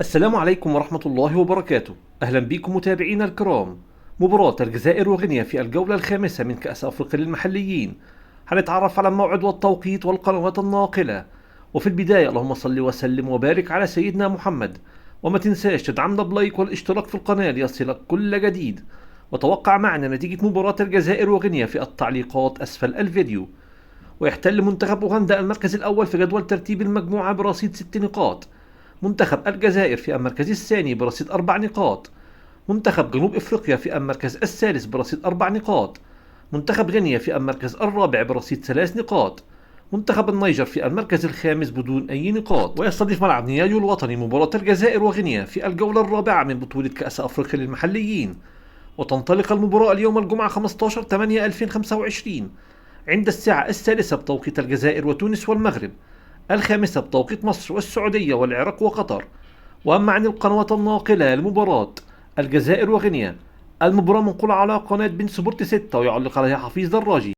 السلام عليكم ورحمة الله وبركاته. أهلا بكم متابعينا الكرام. مباراة الجزائر وغينيا في الجولة الخامسة من كأس أفريقيا للمحليين. هنتعرف على الموعد والتوقيت والقنوات الناقلة. وفي البداية اللهم صل وسلم وبارك على سيدنا محمد. وما تنساش تدعمنا بلايك والاشتراك في القناة ليصلك كل جديد. وتوقع معنا نتيجة مباراة الجزائر وغينيا في التعليقات أسفل الفيديو. ويحتل منتخب أوغندا المركز الأول في جدول ترتيب المجموعة برصيد 6 نقاط. منتخب الجزائر في المركز الثاني برصيد 4 نقاط. منتخب جنوب إفريقيا في المركز الثالث برصيد 4 نقاط. منتخب غينيا في المركز الرابع برصيد 3 نقاط. منتخب النيجر في المركز الخامس بدون أي نقاط. ويستضيف ملعب نياجو الوطني مباراة الجزائر وغينيا في الجولة الرابعة من بطولة كأس أفريقيا للمحليين. وتنطلق المباراة اليوم الجمعة 15/8/2025 عند الساعة الثالثة بتوقيت الجزائر وتونس والمغرب، الخامسة بتوقيت مصر والسعودية والعراق وقطر. وأما عن القنوات الناقلة لمباراة الجزائر وغينيا، المباراة منقولة على قناة بين سبورت 6 ويعلق عليها حفيظ دراجي.